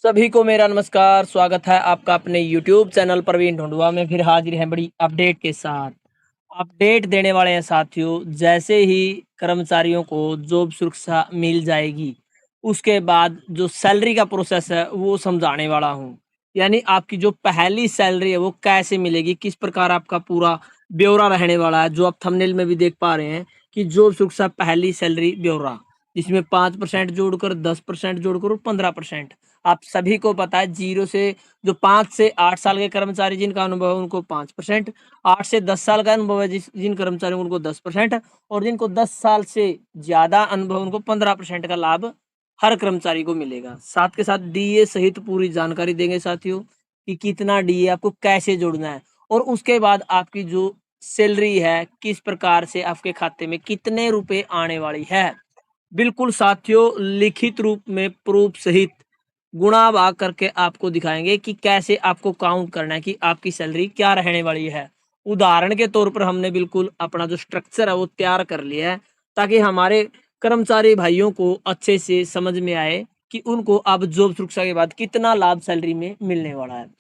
सभी को मेरा नमस्कार। स्वागत है आपका अपने YouTube चैनल प्रवीण ढूंढुआ में। फिर हाजिर है बड़ी अपडेट के साथ। अपडेट देने वाले हैं साथियों, जैसे ही कर्मचारियों को जॉब सुरक्षा मिल जाएगी, उसके बाद जो सैलरी का प्रोसेस है वो समझाने वाला हूँ। यानी आपकी जो पहली सैलरी है वो कैसे मिलेगी, किस प्रकार आपका पूरा ब्यौरा रहने वाला है, जो आप थंबनेल में भी देख पा रहे हैं कि जॉब सुरक्षा पहली सैलरी ब्यौरा, जिसमें 5% जोड़कर, 10% जोड़कर और 15%। आप सभी को पता है, 0 से जो 5 से 8 साल के कर्मचारी जिनका अनुभव है उनको 5%, 8 से 10 साल का अनुभव है जिन कर्मचारियों को उनको 10%, और जिनको 10 साल से ज़्यादा अनुभव उनको 15% का लाभ हर कर्मचारी को मिलेगा। साथ के साथ डीए सहित पूरी जानकारी देंगे साथियों कि कितना डीए आपको कैसे जोड़ना है, और उसके बाद आपकी जो सैलरी है किस प्रकार से आपके खाते में कितने रुपए आने वाली है। बिल्कुल साथियों, लिखित रूप में प्रूफ सहित गुणा भाग करके आपको दिखाएंगे कि कैसे आपको काउंट करना है कि आपकी सैलरी क्या रहने वाली है। उदाहरण के तौर पर हमने बिल्कुल अपना जो स्ट्रक्चर है वो तैयार कर लिया है, ताकि हमारे कर्मचारी भाइयों को अच्छे से समझ में आए कि उनको अब जॉब सुरक्षा के बाद कितना लाभ सैलरी में मिलने वाला है।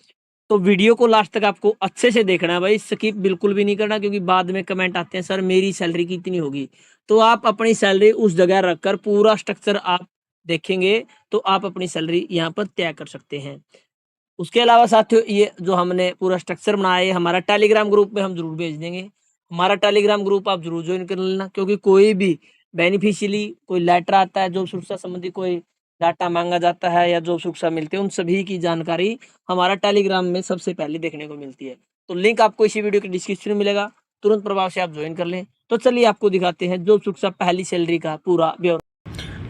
तो वीडियो को लास्ट तक आपको अच्छे से देखना है भाई, स्किप बिल्कुल भी नहीं करना, क्योंकि बाद में कमेंट आते हैं सर मेरी सैलरी कितनी होगी। तो आप अपनी सैलरी उस जगह रखकर पूरा स्ट्रक्चर आप देखेंगे तो आप अपनी सैलरी यहाँ पर तय कर सकते हैं। उसके अलावा साथियों, ये जो हमने पूरा स्ट्रक्चर बनाया है हमारा टेलीग्राम ग्रुप में हम जरूर भेज देंगे। हमारा टेलीग्राम ग्रुप आप जरूर ज्वाइन कर लेना, क्योंकि कोई भी बेनिफिशियली कोई लेटर आता है, जॉब सुरक्षा संबंधी कोई डाटा मांगा जाता है या जॉब सुरक्षा मिलती है, उन सभी की जानकारी हमारा टेलीग्राम में सबसे पहले देखने को मिलती है। तो लिंक आपको इसी वीडियो के डिस्क्रिप्शन में मिलेगा, तुरंत प्रभाव से आप ज्वाइन कर लें। तो चलिए आपको दिखाते हैं जॉब सुरक्षा पहली सैलरी का पूरा ब्यौरा।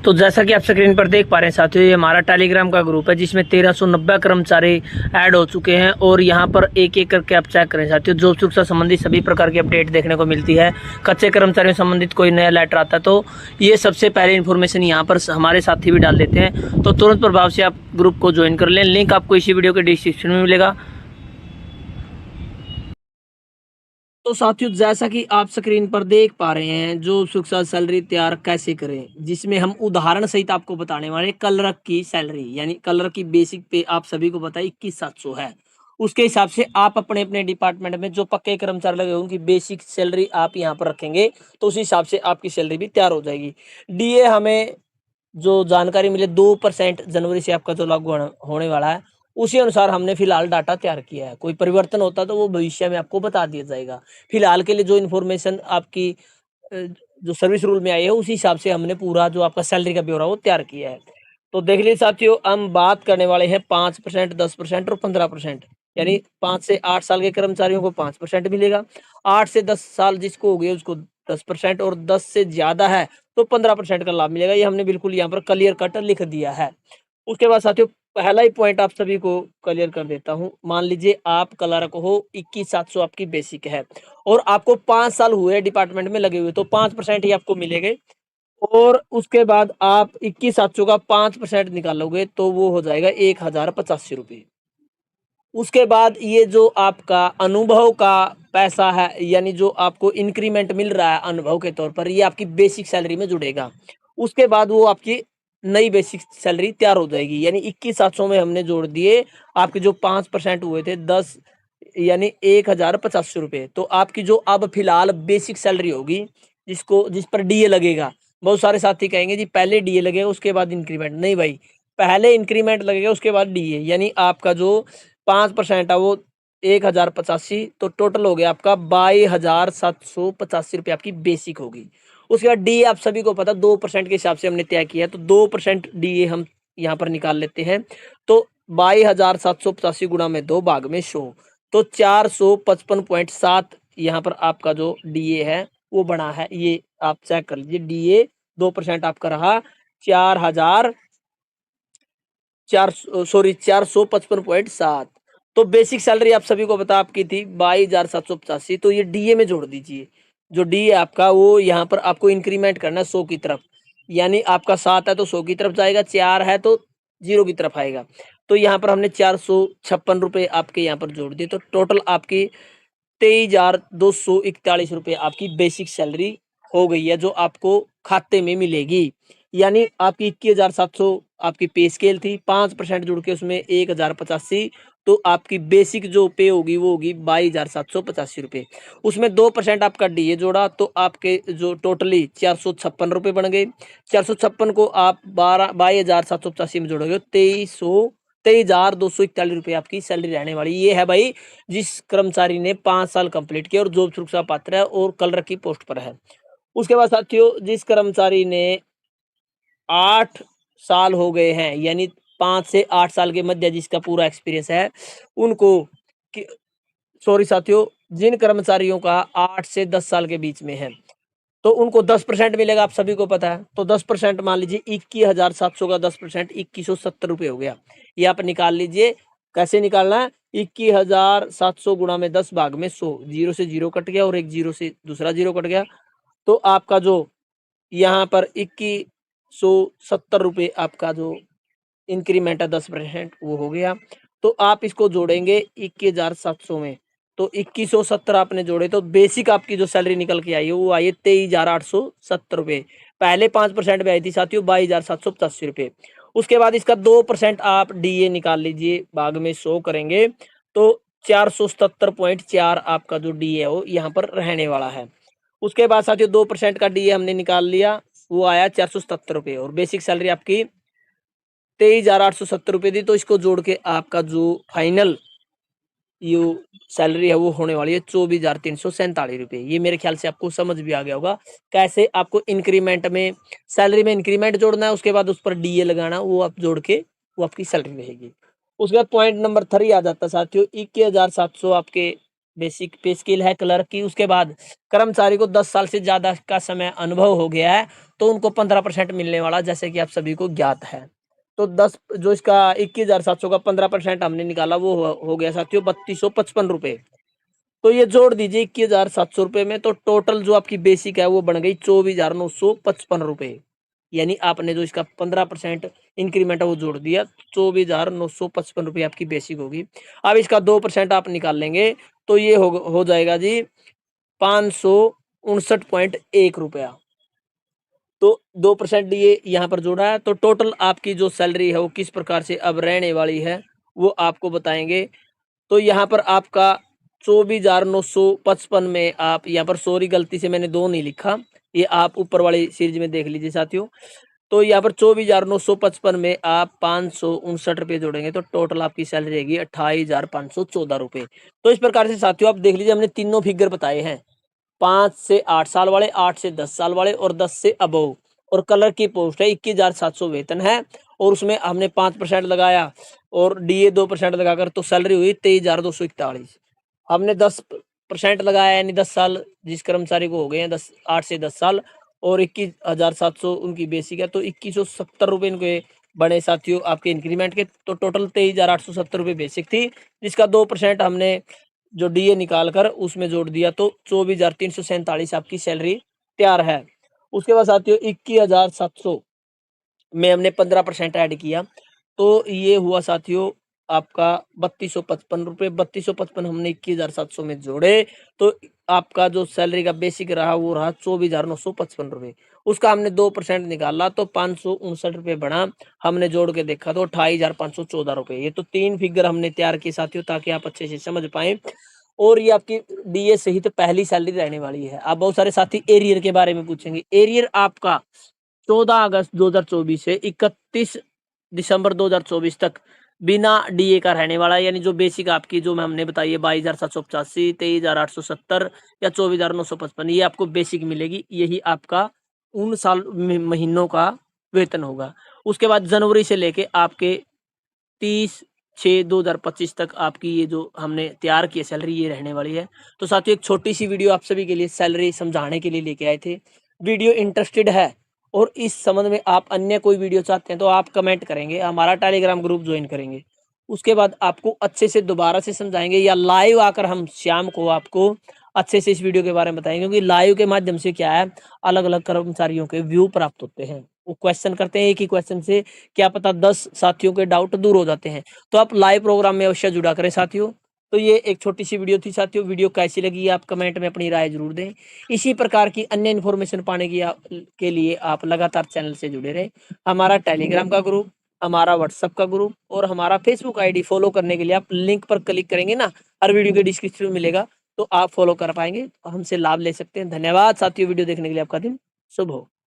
तो जैसा कि आप स्क्रीन पर देख पा रहे हैं साथियों, ये हमारा टेलीग्राम का ग्रुप है जिसमें 1390 कर्मचारी ऐड हो चुके हैं, और यहाँ पर एक एक करके आप चेक करें साथियों, जॉब सुरक्षा संबंधी सभी प्रकार की अपडेट देखने को मिलती है। कच्चे कर्मचारियों से संबंधित कोई नया लेटर आता है तो ये सबसे पहले इन्फॉर्मेशन यहाँ पर हमारे साथी भी डाल देते हैं। तो तुरंत प्रभाव से आप ग्रुप को ज्वाइन कर लें, लिंक आपको इसी वीडियो के डिस्क्रिप्शन में मिलेगा। तो साथियों, जैसा कि आप स्क्रीन पर देख पा रहे हैं, जो सुरक्षा सैलरी तैयार कैसे करें, जिसमें हम उदाहरण सहित आपको बताने वाले क्लर्क की सैलरी, यानी क्लर्क की बेसिक पे आप सभी को पता है 21,700 है। उसके हिसाब से आप अपने अपने डिपार्टमेंट में जो पक्के कर्मचारी लगे उनकी बेसिक सैलरी आप यहाँ पर रखेंगे, तो उस हिसाब से आपकी सैलरी भी तैयार हो जाएगी। डीए हमें जो जानकारी मिले 2% जनवरी से आपका जो लागू होने वाला है, उसी अनुसार हमने फिलहाल डाटा तैयार किया है। कोई परिवर्तन होता तो वो भविष्य में आपको बता दिया जाएगा। फिलहाल के लिए जो इन्फॉर्मेशन आपकी जो सर्विस रूल में आई है, उसी हिसाब से हमने पूरा जो आपका सैलरी का ब्यौरा वो तैयार किया है। तो देख लीजिए साथियों, हम बात करने वाले हैं 5%, 10% और 15%। यानी 5 से 8 साल के कर्मचारियों को 5% मिलेगा, 8 से 10 साल जिसको हो गए उसको 10%, और 10 से ज़्यादा है तो 15% का लाभ मिलेगा। ये हमने बिल्कुल यहाँ पर क्लियर कट लिख दिया है। उसके बाद साथियों, पहला ही पॉइंट आप सभी को क्लियर कर देता हूँ। मान लीजिए आप क्लर्क हो, 21,700 आपकी बेसिक है, और आपको 5 साल हुए डिपार्टमेंट में लगे हुए, तो 5% ही आपको मिलेंगे। और उसके बाद आप 21,700 का 5% निकालोगे तो वो हो जाएगा 1,085 रुपये। उसके बाद ये जो आपका अनुभव का पैसा है, यानी जो आपको इंक्रीमेंट मिल रहा है अनुभव के तौर पर, ये आपकी बेसिक सैलरी में जुड़ेगा। उसके बाद वो आपकी नई बेसिक सैलरी तैयार हो जाएगी, यानी 21,700 में हमने जोड़ दिए आपके जो 5% हुए थे 10, यानी 1,085 रुपये। तो आपकी जो अब फिलहाल बेसिक सैलरी होगी, जिस पर डीए लगेगा। बहुत सारे साथी कहेंगे जी पहले डीए लगेगा उसके बाद इंक्रीमेंट। नहीं भाई, पहले इंक्रीमेंट लगेगा उसके बाद डीए, यानी आपका जो 5% है वो 1,085, तो टोटल हो गया आपका 22,785 रुपये आपकी बेसिक होगी। उसके बाद डी आप सभी को पता 2% के हिसाब से हमने तय किया है, तो 2% डीए हम यहाँ पर निकाल लेते हैं। तो 22,785 गुणा में 2 भाग में 100, तो 455.7 यहाँ पर आपका जो डीए है वो बना है। ये आप चेक कर लीजिए, डीए 2% आपका रहा 455.7। तो बेसिक सैलरी आप सभी को पता आपकी थी 22,785, तो ये डीए में जोड़ दीजिए। जो डी है आपका वो यहाँ पर आपको इंक्रीमेंट करना है 100 की तरफ, यानी आपका 7 है तो 100 की तरफ जाएगा, 4 है तो 0 की तरफ आएगा। तो यहाँ पर हमने 456 रुपये आपके यहाँ पर जोड़ दिए, तो टोटल आपकी 23,241 रुपये आपकी बेसिक सैलरी हो गई है, जो आपको खाते में मिलेगी। यानी आपकी 21,700 आपकी पे स्केल थी, 5% जुड़ के उसमें 1,085, तो आपकी बेसिक जो पे होगी वो होगी 22,785 रुपये। उसमें 2% आपका डीए जोड़ा तो आपके जो टोटली 456 रुपये बन गए। 456 को आप 22,785 में जोड़ोगे 23,241 रुपये आपकी सैलरी रहने वाली। ये है भाई जिस कर्मचारी ने 5 साल कंप्लीट किया और जॉब सुरक्षा पात्र है और कलर की पोस्ट पर है। उसके बाद साथियों जिस कर्मचारी ने 8 साल हो गए हैं, यानी 5 से 8 साल के मध्य जिसका पूरा एक्सपीरियंस है, उनको कि सॉरी साथियों, जिन कर्मचारियों का 8 से 10 साल के बीच में है, तो उनको 10% मिलेगा, आप सभी को पता है। तो 10% मान लीजिए 21,700 का 10% 2170 रुपये हो गया। ये आप निकाल लीजिए, कैसे निकालना है? 21,700 गुणा में 10 भाग में 100, 0 से 0 कट गया और एक 0 से दूसरा 0 कट गया। तो आपका जो यहाँ पर 2170 रुपये आपका जो इंक्रीमेंट है 10% वो हो गया। तो आप इसको जोड़ेंगे 21,700 में, तो 2170 आपने जोड़े तो बेसिक आपकी जो सैलरी निकल के आई है वो आई है 23,870 रुपये। पहले 5% में आई थी साथियों 22,785 रुपये। उसके बाद इसका 2% आप डीए निकाल लीजिए, भाग में 100 करेंगे तो 477.4 आपका जो डीए है वो यहाँ पर रहने वाला है। उसके बाद साथियों 2% का डीए हमने निकाल लिया, वो आया 477 रुपये और बेसिक सैलरी आपकी 23,870 रुपये दी। तो इसको जोड़ के आपका जो फाइनल ये सैलरी है वो होने वाली है 24,347 रुपये। ये मेरे ख्याल से आपको समझ भी आ गया होगा कैसे आपको इंक्रीमेंट में सैलरी में इंक्रीमेंट जोड़ना है, उसके बाद उस पर डीए लगाना, वो आप जोड़ के वो आपकी सैलरी रहेगी। उसके बाद पॉइंट नंबर 3 आ जाता है साथियों, 21,700 आपके बेसिक पे स्केल है क्लर्क की। उसके बाद कर्मचारी को 10 साल से ज़्यादा का समय अनुभव हो गया है तो उनको 15% मिलने वाला, जैसे कि आप सभी को ज्ञात है। तो 10 जो इसका 21,700 का 15% हमने निकाला वो हो गया साथियों 3,255 रुपये। तो ये जोड़ दीजिए 21,700 रुपये में, तो टोटल जो आपकी बेसिक है वो बन गई 24,955 रुपये। यानी आपने जो इसका 15% इंक्रीमेंट है वो जोड़ दिया, 24,955 रुपये आपकी बेसिक होगी। अब इसका 2% आप निकाल लेंगे तो ये हो जाएगा जी 559.1 रुपया। तो 2% ये यहाँ पर जोड़ा है, तो टोटल आपकी जो सैलरी है वो किस प्रकार से अब रहने वाली है वो आपको बताएंगे। तो यहाँ पर आपका 24,955 में आप यहाँ पर सॉरी गलती से मैंने 2 नहीं लिखा, ये आप ऊपर वाली सीरीज में देख लीजिए साथियों। तो यहाँ पर 24,955 में आप 559 रुपये जोड़ेंगे तो टोटल आपकी सैलरी रहेगी 28,514 रुपये। तो इस प्रकार से साथियों आप देख लीजिए, हमने तीनों फिगर बताए हैं, 5 से 8 साल वाले, 8 से 10 साल वाले और 10 से अबव। और कलर की पोस्ट है, 21,700 वेतन है और उसमें हमने 5% लगाया और डीए 2% लगाकर तो सैलरी हुई 23,241। हमने 10% लगाया यानी 10 साल जिस कर्मचारी को हो गए हैं 8 से 10 साल और 21,700 उनकी बेसिक है, तो 2170 रुपये इनके बड़े साथियों आपके इंक्रीमेंट के। तो टोटल 23,870 रुपये बेसिक थी, जिसका 2% हमने जो डीए निकाल कर उसमें जोड़ दिया तो 24,347 आपकी सैलरी तैयार है। उसके बाद साथियों 21,700 में हमने 15% ऐड किया तो ये हुआ साथियों आपका 3,255 रुपये। 3,255 हमने 21,700 में जोड़े तो आपका जो सैलरी का बेसिक रहा वो रहा 24,955 रुपये। उसका हमने 2% निकाला तो 559 रुपये बना। हमने जोड़ के देखा तो 28,514 रुपये। ये तो 3 फिगर हमने तैयार किए साथियों ताकि आप अच्छे से समझ पाए। और ये आपकी डीए सहित पहली सैलरी रहने वाली है। आप बहुत सारे साथी एरियर के बारे में पूछेंगे। एरियर आपका 14 अगस्त 2024 से 31 दिसंबर 2024 तक बिना डीए का रहने वाला है। यानी जो बेसिक आपकी जो हमने बताई है 22,785, 23,870 या 24,955 ये आपको बेसिक मिलेगी। यही आपका उन साल महीनों का वेतन होगा। उसके बाद जनवरी से लेके आपके 30/6/2025 तक आपकी ये जो हमने तैयार की है सैलरी ये रहने वाली है। तो साथियों एक छोटी सी वीडियो आप सभी के लिए सैलरी समझाने के लिए लेके आए थे। वीडियो इंटरेस्टेड है और इस संबंध में आप अन्य कोई वीडियो चाहते हैं तो आप कमेंट करेंगे, हमारा टेलीग्राम ग्रुप ज्वाइन करेंगे। उसके बाद आपको अच्छे से दोबारा से समझाएंगे या लाइव आकर हम शाम को आपको अच्छे से इस वीडियो के बारे में बताएंगे, क्योंकि लाइव के माध्यम से क्या है अलग अलग कर्मचारियों के व्यू प्राप्त होते हैं। वो क्वेश्चन करते हैं, एक ही क्वेश्चन से क्या पता 10 साथियों के डाउट दूर हो जाते हैं। तो आप लाइव प्रोग्राम में अवश्य जुड़ा करें साथियों। तो ये एक छोटी-सी वीडियो थी साथियों, वीडियो कैसी लगी आप कमेंट में अपनी राय ज़रूर दें। इसी प्रकार की अन्य इन्फॉर्मेशन पाने की के लिए आप लगातार चैनल से जुड़े रहें। हमारा टेलीग्राम का ग्रुप, हमारा व्हाट्सएप का ग्रुप और हमारा फेसबुक आईडी फॉलो करने के लिए आप लिंक पर क्लिक करेंगे ना, हर वीडियो के डिस्क्रिप्शन में मिलेगा, तो आप फॉलो कर पाएँगे, हमसे लाभ ले सकते हैं। धन्यवाद साथियों, वीडियो देखने के लिए आपका दिन शुभ हो।